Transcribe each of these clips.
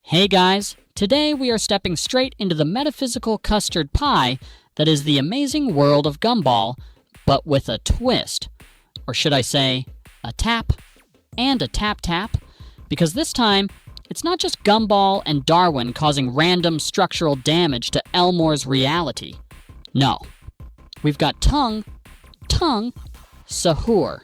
Hey guys, today we are stepping straight into the metaphysical custard pie that is the Amazing World of Gumball, but with a twist. Or should I say, a tap and a tap-tap? Because this time, it's not just Gumball and Darwin causing random structural damage to Elmore's reality. No. We've got Tung Sahur.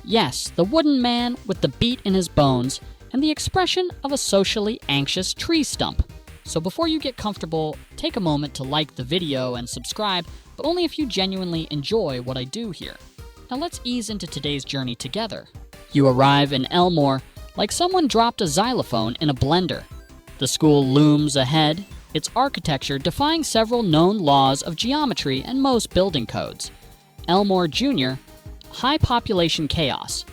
Yes, the wooden man with the beat in his bones and the expression of a socially anxious tree stump. So before you get comfortable, take a moment to like the video and subscribe, but only if you genuinely enjoy what I do here. Now let's ease into today's journey together. You arrive in Elmore like someone dropped a xylophone in a blender. The school looms ahead, its architecture defying several known laws of geometry and most building codes. Elmore Junior High population chaos.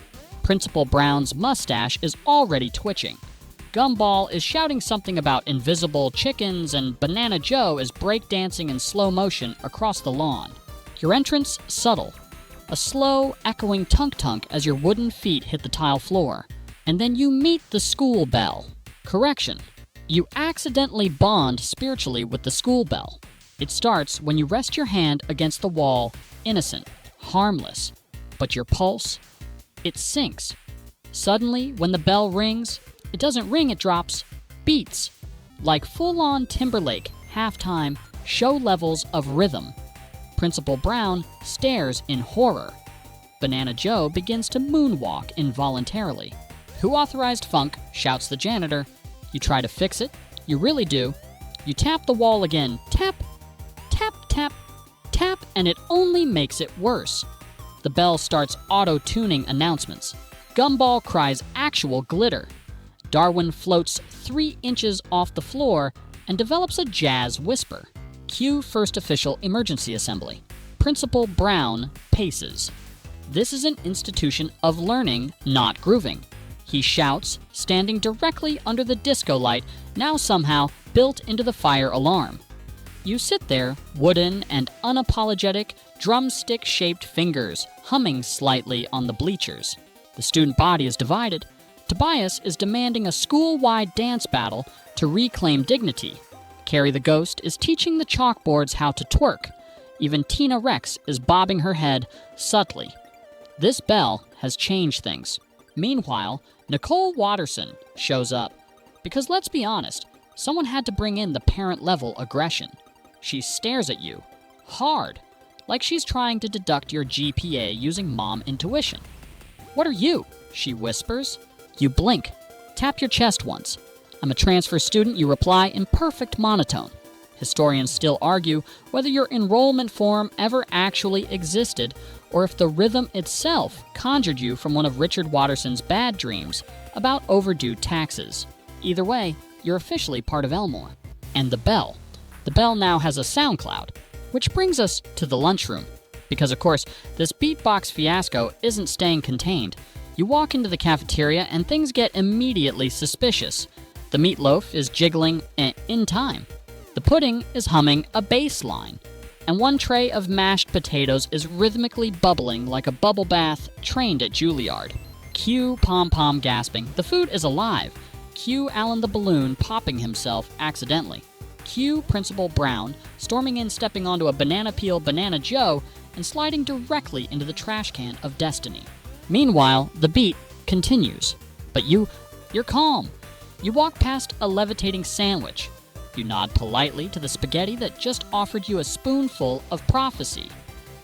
Principal Brown's mustache is already twitching. Gumball is shouting something about invisible chickens, and Banana Joe is breakdancing in slow motion across the lawn. Your entrance, subtle. A slow, echoing tunk-tunk as your wooden feet hit the tile floor. And then you meet the school bell. Correction. You accidentally bond spiritually with the school bell. It starts when you rest your hand against the wall, innocent, harmless. But your pulse, it sinks. Suddenly, when the bell rings, it doesn't ring, it drops, beats. Like full-on Timberlake, halftime, show levels of rhythm. Principal Brown stares in horror. Banana Joe begins to moonwalk involuntarily. Who authorized funk? Shouts the janitor. You try to fix it. You really do. You tap the wall again. Tap, tap, tap, tap, and it only makes it worse. The bell starts auto-tuning announcements. Gumball cries actual glitter. Darwin floats 3 inches off the floor and develops a jazz whisper. Cue first official emergency assembly. Principal Brown paces. This is an institution of learning, not grooving. He shouts, standing directly under the disco light, now somehow built into the fire alarm. You sit there, wooden and unapologetic, drumstick-shaped fingers, humming slightly on the bleachers. The student body is divided. Tobias is demanding a school-wide dance battle to reclaim dignity. Carrie the Ghost is teaching the chalkboards how to twerk. Even Tina Rex is bobbing her head subtly. This bell has changed things. Meanwhile, Nicole Watterson shows up. Because let's be honest, someone had to bring in the parent-level aggression. She stares at you, hard, like she's trying to deduct your GPA using mom intuition. "What are you?" she whispers. You blink. Tap your chest once. "I'm a transfer student," you reply in perfect monotone. Historians still argue whether your enrollment form ever actually existed or if the rhythm itself conjured you from one of Richard Watterson's bad dreams about overdue taxes. Either way, you're officially part of Elmore. And the bell. The bell now has a sound cloud. Which brings us to the lunchroom. Because, of course, this beatbox fiasco isn't staying contained. You walk into the cafeteria and things get immediately suspicious. The meatloaf is jiggling in time. The pudding is humming a bass line. And one tray of mashed potatoes is rhythmically bubbling like a bubble bath trained at Juilliard. Cue pom-pom gasping. The food is alive. Cue Alan the Balloon popping himself accidentally. Cue Principal Brown storming in, stepping onto a banana peel Banana Joe and sliding directly into the trash can of destiny. Meanwhile, the beat continues. But you're calm. You walk past a levitating sandwich. You nod politely to the spaghetti that just offered you a spoonful of prophecy.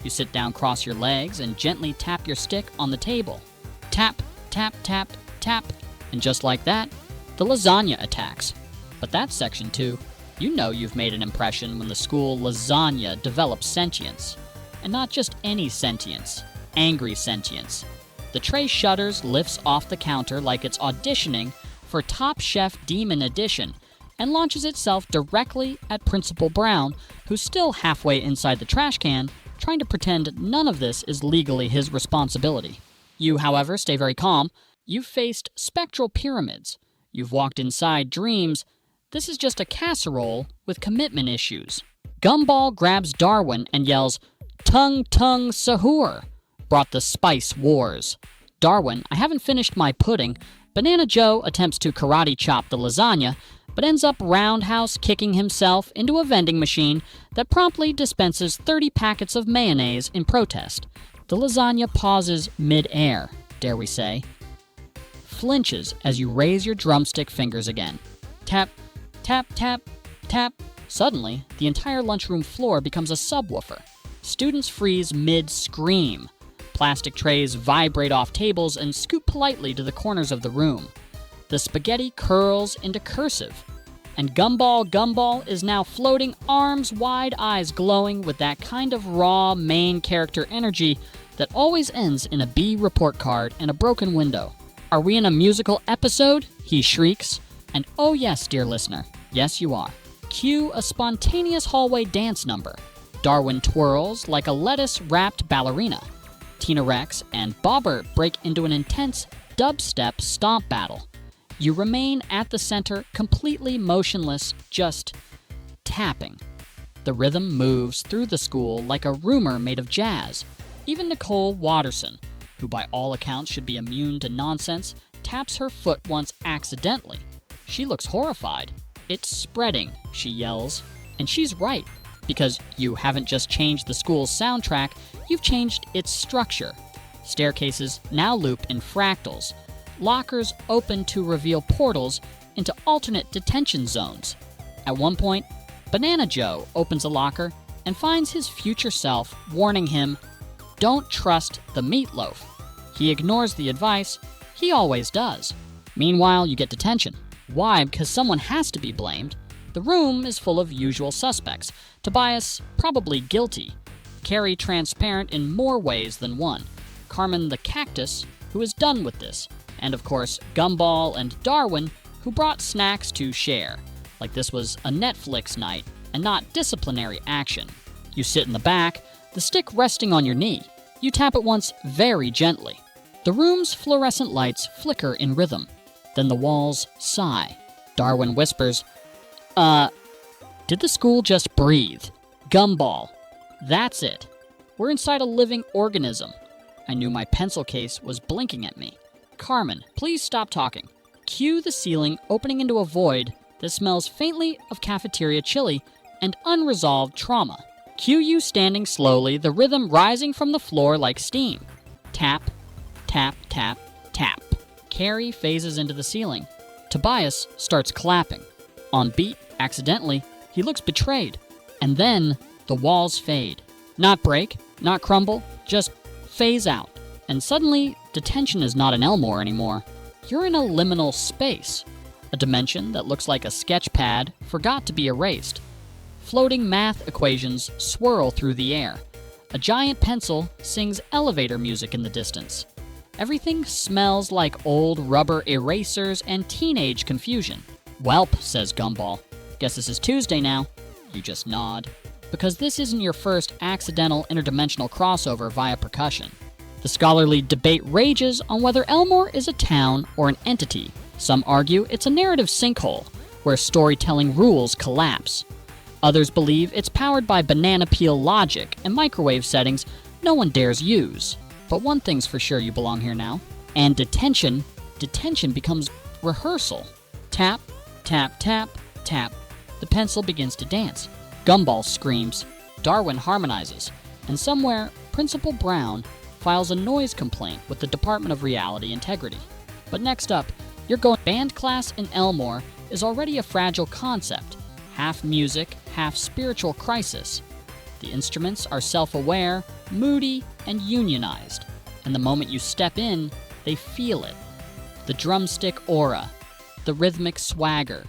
You sit down, cross your legs, and gently tap your stick on the table. Tap, tap, tap, tap. And just like that, the lasagna attacks. But that's section 2. You know you've made an impression when the school lasagna develops sentience. And not just any sentience, angry sentience. The tray shudders, lifts off the counter like it's auditioning for Top Chef Demon Edition, and launches itself directly at Principal Brown, who's still halfway inside the trash can, trying to pretend none of this is legally his responsibility. You, however, stay very calm. You've faced spectral pyramids. You've walked inside dreams. This is just a casserole with commitment issues. Gumball grabs Darwin and yells, "Tung Tung Sahur!" Brought the spice wars. Darwin, "I haven't finished my pudding." Banana Joe attempts to karate chop the lasagna. but ends up roundhouse kicking himself into a vending machine that promptly dispenses 30 packets of mayonnaise in protest. The lasagna pauses mid-air, dare we say, flinches as you raise your drumstick fingers again. Tap, tap, tap, tap. Suddenly, the entire lunchroom floor becomes a subwoofer. Students freeze mid-scream. Plastic trays vibrate off tables and scoot politely to the corners of the room. The spaghetti curls into cursive, and Gumball is now floating arms wide, eyes glowing with that kind of raw main character energy that always ends in a B report card and a broken window. Are we in a musical episode? He shrieks. And oh yes, dear listener, yes you are. Cue a spontaneous hallway dance number. Darwin twirls like a lettuce-wrapped ballerina. Tina Rex and Bobbert break into an intense dubstep stomp battle. You remain at the center, completely motionless, just tapping. The rhythm moves through the school like a rumor made of jazz. Even Nicole Watterson, who by all accounts should be immune to nonsense, taps her foot once accidentally. She looks horrified. "It's spreading," she yells. And she's right, because you haven't just changed the school's soundtrack, you've changed its structure. Staircases now loop in fractals. Lockers open to reveal portals into alternate detention zones. At one point, Banana Joe opens a locker and finds his future self warning him, "Don't trust the meatloaf." He ignores the advice. He always does. Meanwhile, you get detention. Why? Because someone has to be blamed. The room is full of usual suspects. Tobias, probably guilty. Carrie, transparent in more ways than one. Carmen the cactus, who is done with this. And of course, Gumball and Darwin, who brought snacks to share. Like this was a Netflix night and not disciplinary action. You sit in the back, the stick resting on your knee. You tap it once very gently. The room's fluorescent lights flicker in rhythm. Then the walls sigh. Darwin whispers, did the school just breathe? Gumball. That's it. We're inside a living organism. I knew my pencil case was blinking at me. Carmen, please stop talking. Cue the ceiling opening into a void that smells faintly of cafeteria chili and unresolved trauma. Cue you standing slowly, the rhythm rising from the floor like steam. Tap, tap, tap, tap. Carrie phases into the ceiling. Tobias starts clapping. On beat, accidentally, he looks betrayed. And then the walls fade. Not break, not crumble, just phase out. And suddenly, detention is not an Elmore anymore. You're in a liminal space. A dimension that looks like a sketch pad forgot to be erased. Floating math equations swirl through the air. A giant pencil sings elevator music in the distance. Everything smells like old rubber erasers and teenage confusion. "Welp," says Gumball. "Guess this is Tuesday now." You just nod. Because this isn't your first accidental interdimensional crossover via percussion. The scholarly debate rages on whether Elmore is a town or an entity. Some argue it's a narrative sinkhole, where storytelling rules collapse. Others believe it's powered by banana peel logic and microwave settings no one dares use. But one thing's for sure, you belong here now. And detention becomes rehearsal. Tap, tap, tap, tap. The pencil begins to dance. Gumball screams. Darwin harmonizes. And somewhere, Principal Brown files a noise complaint with the Department of Reality Integrity. But next up, your band class in Elmore is already a fragile concept. Half music, half spiritual crisis. The instruments are self-aware, moody, and unionized. And the moment you step in, they feel it. The drumstick aura, the rhythmic swagger,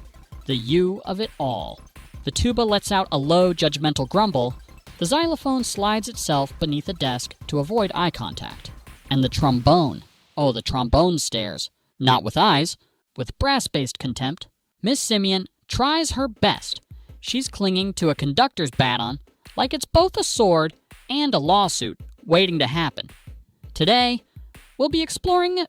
the you of it all. The tuba lets out a low, judgmental grumble. The xylophone slides itself beneath a desk to avoid eye contact. And the trombone. Oh, the trombone stares. Not with eyes, with brass-based contempt. Miss Simeon tries her best. She's clinging to a conductor's baton like it's both a sword and a lawsuit waiting to happen. Today, we'll be exploring,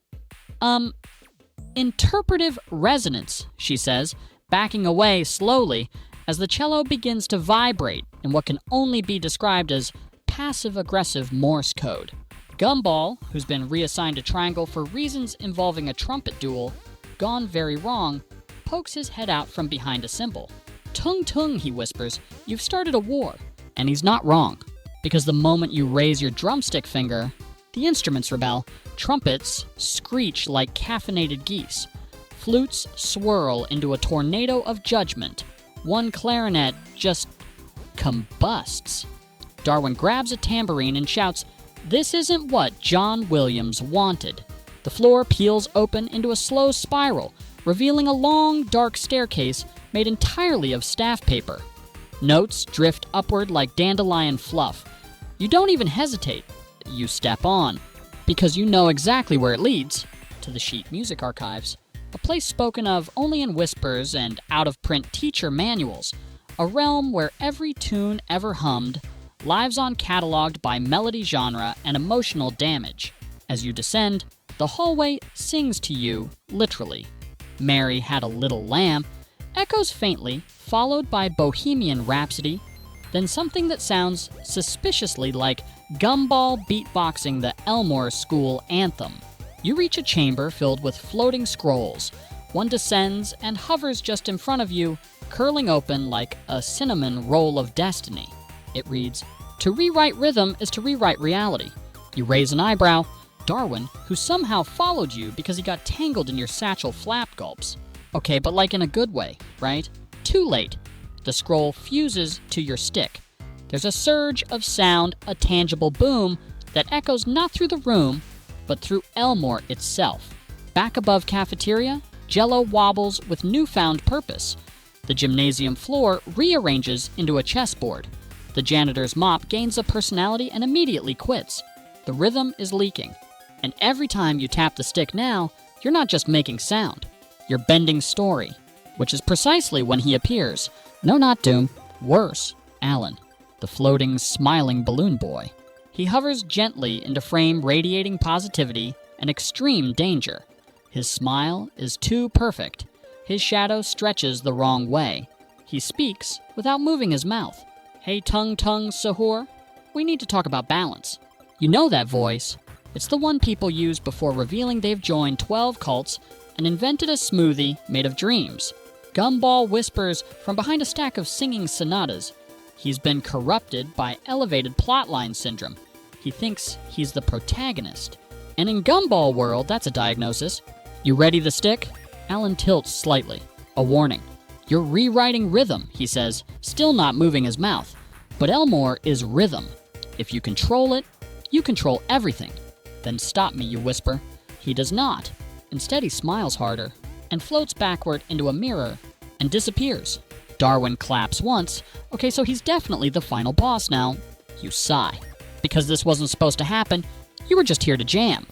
interpretive resonance, she says, backing away slowly as the cello begins to vibrate in what can only be described as passive-aggressive Morse code. Gumball, who's been reassigned a triangle for reasons involving a trumpet duel, gone very wrong, pokes his head out from behind a cymbal. "Tung Tung," he whispers, "you've started a war." And he's not wrong, because the moment you raise your drumstick finger, the instruments rebel, trumpets screech like caffeinated geese, flutes swirl into a tornado of judgment, one clarinet just combusts. Darwin grabs a tambourine and shouts, "This isn't what John Williams wanted." The floor peels open into a slow spiral, revealing a long, dark staircase made entirely of staff paper. Notes drift upward like dandelion fluff. You don't even hesitate. You step on, because you know exactly where it leads, to the sheet music archives, a place spoken of only in whispers and out-of-print teacher manuals, a realm where every tune ever hummed lives on cataloged by melody genre and emotional damage. As you descend, the hallway sings to you, literally. "Mary Had a Little Lamb" echoes faintly, followed by Bohemian Rhapsody, then something that sounds suspiciously like Gumball beatboxing the Elmore School anthem. You reach a chamber filled with floating scrolls. One descends and hovers just in front of you, curling open like a cinnamon roll of destiny. It reads, "To rewrite rhythm is to rewrite reality." You raise an eyebrow. Darwin, who somehow followed you because he got tangled in your satchel flap gulps. Okay, but like in a good way, right? Too late. The scroll fuses to your stick. There's a surge of sound, a tangible boom that echoes not through the room, but through Elmore itself. Back above cafeteria, Jell-O wobbles with newfound purpose. The gymnasium floor rearranges into a chessboard. The janitor's mop gains a personality and immediately quits. The rhythm is leaking. And every time you tap the stick now, you're not just making sound. You're bending story, which is precisely when he appears. No, not Doom. Worse, Alan, the floating, smiling balloon boy. He hovers gently into frame, radiating positivity and extreme danger. His smile is too perfect. His shadow stretches the wrong way. He speaks without moving his mouth. "Hey, Tung Tung Sahur, we need to talk about balance." You know that voice. It's the one people use before revealing they've joined 12 cults and invented a smoothie made of dreams. Gumball whispers from behind a stack of singing sonatas. He's been corrupted by elevated plotline syndrome. He thinks he's the protagonist. And in Gumball world, that's a diagnosis. "You ready the stick?" Alan tilts slightly. A warning. "You're rewriting rhythm," he says, still not moving his mouth. But Elmore is rhythm. If you control it, you control everything. "Then stop me," you whisper. He does not. Instead, he smiles harder and floats backward into a mirror and disappears. Darwin claps once. Okay, so he's definitely the final boss now. You sigh. Because this wasn't supposed to happen. You were just here to jam.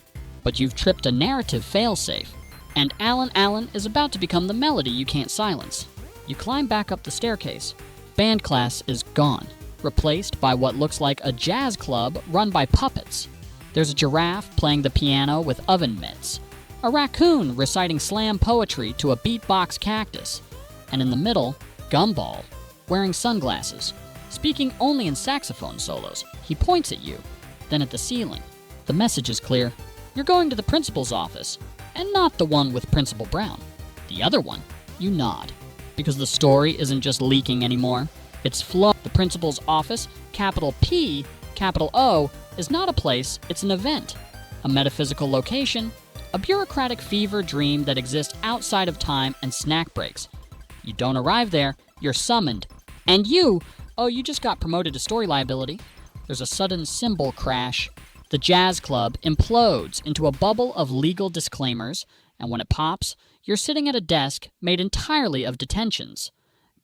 But you've tripped a narrative failsafe. And Alan is about to become the melody you can't silence. You climb back up the staircase. Band class is gone, replaced by what looks like a jazz club run by puppets. There's a giraffe playing the piano with oven mitts, a raccoon reciting slam poetry to a beatbox cactus, and in the middle, Gumball, wearing sunglasses, speaking only in saxophone solos. He points at you, then at the ceiling. The message is clear. You're going to the principal's office, and not the one with Principal Brown. The other one. You nod, because the story isn't just leaking anymore. It's flow. The principal's office, capital P, capital O, is not a place, it's an event. A metaphysical location, a bureaucratic fever dream that exists outside of time and snack breaks. You don't arrive there, you're summoned. And you just got promoted to story liability. There's a sudden cymbal crash. The jazz club implodes into a bubble of legal disclaimers, and when it pops, you're sitting at a desk made entirely of detentions.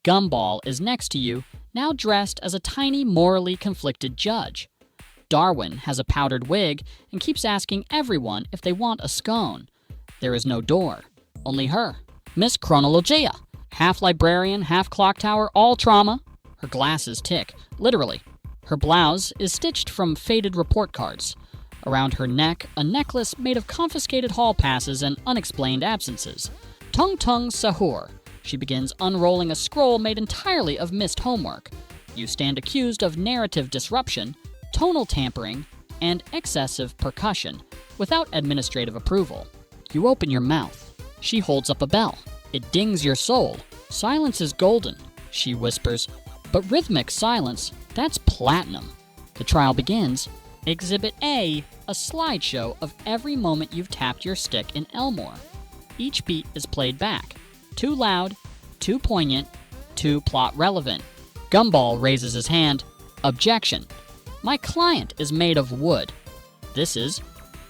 Gumball is next to you, now dressed as a tiny, morally conflicted judge. Darwin has a powdered wig and keeps asking everyone if they want a scone. There is no door, only her, Miss Chronologia. Half librarian, half clock tower, all trauma. Her glasses tick, literally. Her blouse is stitched from faded report cards. Around her neck, a necklace made of confiscated hall passes and unexplained absences. Tung Tung Sahur. She begins unrolling a scroll made entirely of missed homework. You stand accused of narrative disruption, tonal tampering, and excessive percussion, without administrative approval. You open your mouth. She holds up a bell. It dings your soul. Silence is golden, she whispers. But rhythmic silence, that's platinum. The trial begins. Exhibit A, a slideshow of every moment you've tapped your stick in Elmore. Each beat is played back. Too loud, too poignant, too plot relevant. Gumball raises his hand. Objection. My client is made of wood. This is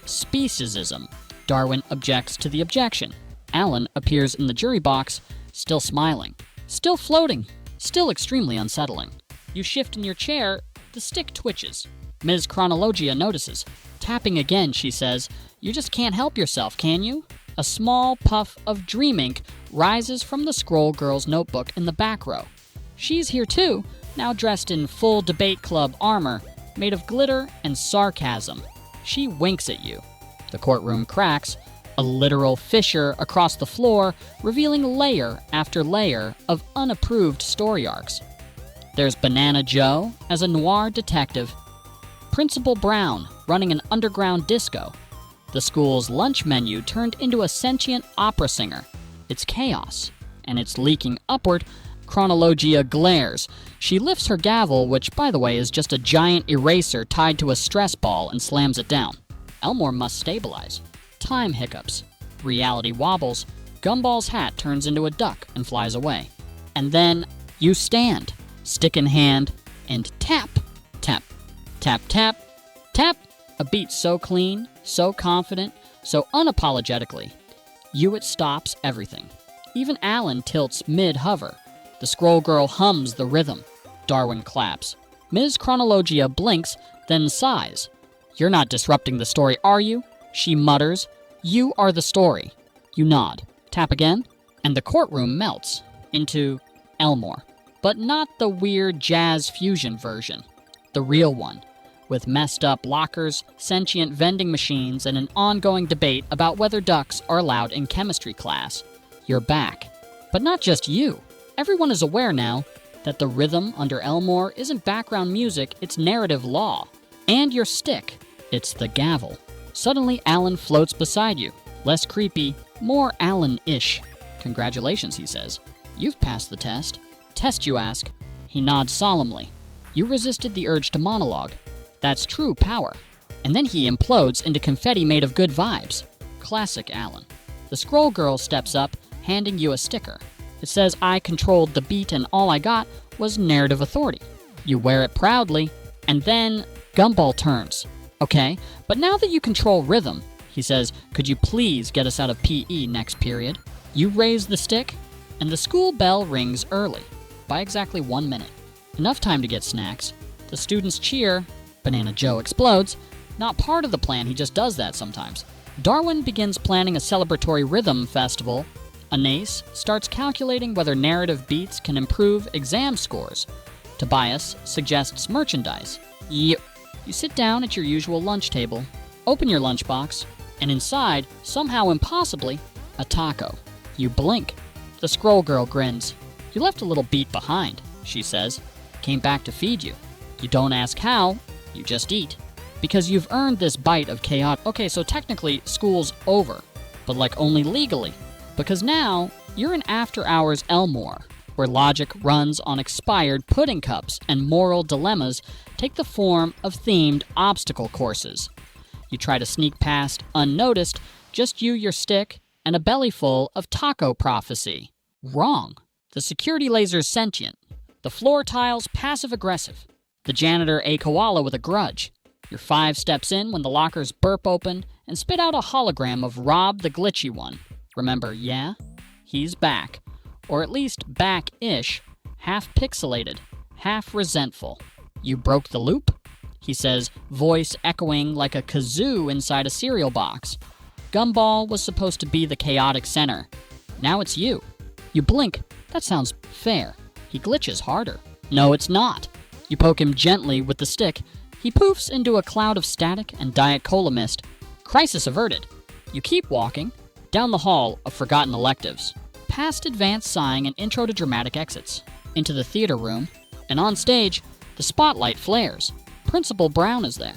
speciesism. Darwin objects to the objection. Alan appears in the jury box, still smiling, still floating, still extremely unsettling. You shift in your chair, the stick twitches. Ms. Chronologia notices. Tapping again, she says, "You just can't help yourself, can you?" A small puff of dream ink rises from the scroll girl's notebook in the back row. She's here too, now dressed in full debate club armor, made of glitter and sarcasm. She winks at you. The courtroom cracks, a literal fissure across the floor, revealing layer after layer of unapproved story arcs. There's Banana Joe as a noir detective, Principal Brown running an underground disco, the school's lunch menu turned into a sentient opera singer. It's chaos, and it's leaking upward. Chronologia glares. She lifts her gavel, which, by the way, is just a giant eraser tied to a stress ball, and slams it down. Elmore must stabilize. Time hiccups. Reality wobbles. Gumball's hat turns into a duck and flies away. And then you stand, stick in hand, and tap, tap, tap, tap, tap. A beat so clean, so confident, so unapologetically. It stops everything. Even Alan tilts mid-hover. The scroll girl hums the rhythm. Darwin claps. Ms. Chronologia blinks, then sighs. "You're not disrupting the story, are you?" She mutters. "You are the story." You nod. Tap again, and the courtroom melts into Elmore. But not the weird jazz fusion version. The real one. With messed up lockers, sentient vending machines, and an ongoing debate about whether ducks are allowed in chemistry class. You're back. But not just you. Everyone is aware now that the rhythm under Elmore isn't background music, it's narrative law. And your stick, it's the gavel. Suddenly, Alan floats beside you. Less creepy, more Alan-ish. "Congratulations," he says. "You've passed the test." "Test, you ask?" He nods solemnly. "You resisted the urge to monologue. That's true power." And then he implodes into confetti made of good vibes. Classic Alan. The scroll girl steps up, handing you a sticker. It says, "I controlled the beat and all I got was narrative authority." You wear it proudly, and then Gumball turns. "Okay, but now that you control rhythm," he says, "could you please get us out of PE next period?" You raise the stick, and the school bell rings early, by exactly 1 minute. Enough time to get snacks. The students cheer. Banana Joe explodes. Not part of the plan, he just does that sometimes. Darwin begins planning a celebratory rhythm festival. Anais starts calculating whether narrative beats can improve exam scores. Tobias suggests merchandise. You sit down at your usual lunch table, open your lunchbox, and inside, somehow impossibly, a taco. You blink. The scroll girl grins. "You left a little beat behind," she says. "Came back to feed you. You don't ask how, you just eat. Because you've earned this bite of chaos." Okay, so technically, school's over. But only legally. Because now, you're in after-hours Elmore, where logic runs on expired pudding cups and moral dilemmas take the form of themed obstacle courses. You try to sneak past unnoticed, just you, your stick, and a bellyful of taco prophecy. Wrong. The security laser's sentient. The floor tiles passive-aggressive. The janitor a koala with a grudge. You're 5 steps in when the lockers burp open and spit out a hologram of Rob the glitchy one. Remember, yeah? He's back. Or at least back-ish, half pixelated, half resentful. "You broke the loop?" he says, voice echoing like a kazoo inside a cereal box. Gumball was supposed to be the chaotic center. Now it's you. You blink. That sounds fair. He glitches harder. No, it's not. You poke him gently with the stick. He poofs into a cloud of static and Diet Cola mist. Crisis averted. You keep walking. Down the hall of forgotten electives. Past advanced sighing and intro to dramatic exits. Into the theater room. And on stage, the spotlight flares. Principal Brown is there,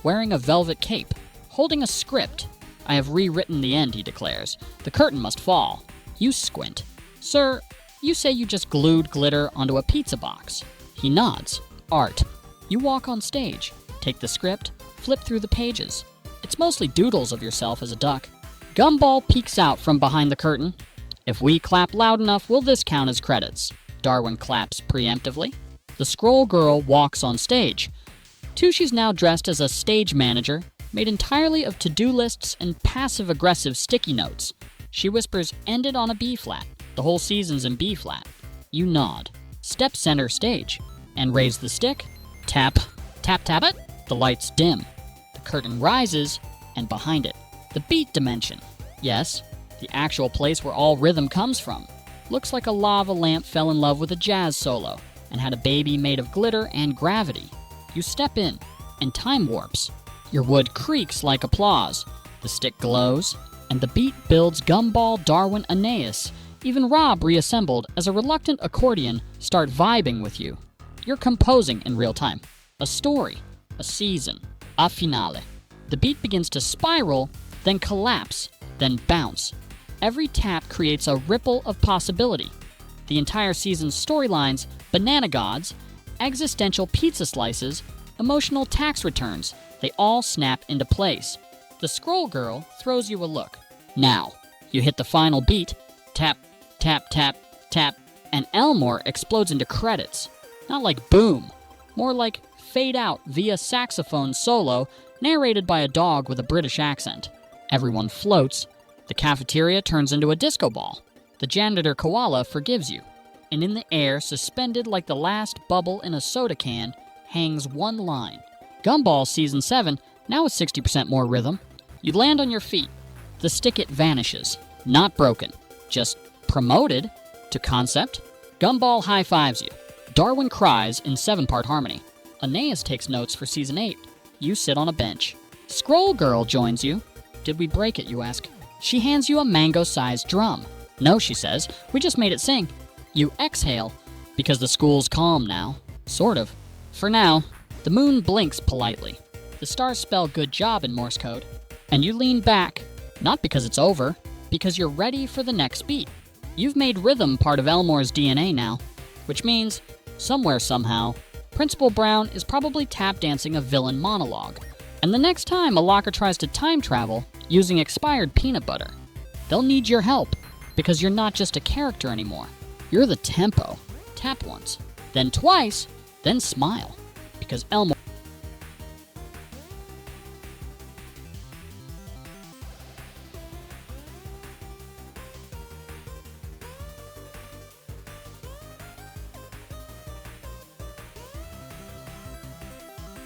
wearing a velvet cape, holding a script. "I have rewritten the end," he declares. "The curtain must fall." You squint. Sir, you say you just glued glitter onto a pizza box. He nods. Art. You walk on stage, take the script, flip through the pages. It's mostly doodles of yourself as a duck. Gumball peeks out from behind the curtain. If we clap loud enough, will this count as credits? Darwin claps preemptively. The scroll girl walks on stage. Tushy's now dressed as a stage manager, made entirely of to-do lists and passive-aggressive sticky notes. She whispers, ended on a B-flat. The whole season's in B-flat. You nod. Step center stage. And raise the stick. Tap. Tap, tap it. The lights dim. The curtain rises, and behind it, the beat dimension. Yes, the actual place where all rhythm comes from. Looks like a lava lamp fell in love with a jazz solo and had a baby made of glitter and gravity. You step in, and time warps. Your wood creaks like applause. The stick glows, and the beat builds Gumball, Darwin, Anais. Even Rob, reassembled as a reluctant accordion, start vibing with you. You're composing in real time. A story, a season, a finale. The beat begins to spiral, then collapse, then bounce. Every tap creates a ripple of possibility. The entire season's storylines, banana gods, existential pizza slices, emotional tax returns, they all snap into place. The scroll girl throws you a look. Now, you hit the final beat, tap, tap, tap, tap, and Elmore explodes into credits. Not like boom, more like fade out via saxophone solo, narrated by a dog with a British accent. Everyone floats. The cafeteria turns into a disco ball. The janitor koala forgives you. And in the air, suspended like the last bubble in a soda can, hangs one line. Gumball Season 7, now with 60% more rhythm. You land on your feet. The stick-it vanishes. Not broken. Just promoted to concept. Gumball high-fives you. Darwin cries in 7-part harmony. Anais takes notes for Season 8. You sit on a bench. Scroll Girl joins you. Did we break it, you ask? She hands you a mango-sized drum. No, she says. We just made it sing. You exhale, because the school's calm now. Sort of. For now. The moon blinks politely. The stars spell good job in Morse code. And you lean back, not because it's over, because you're ready for the next beat. You've made rhythm part of Elmore's DNA now, which means, somewhere somehow, Principal Brown is probably tap dancing a villain monologue. And the next time a locker tries to time travel using expired peanut butter, they'll need your help, because you're not just a character anymore. You're the tempo. Tap once, then twice, then smile, because Elmore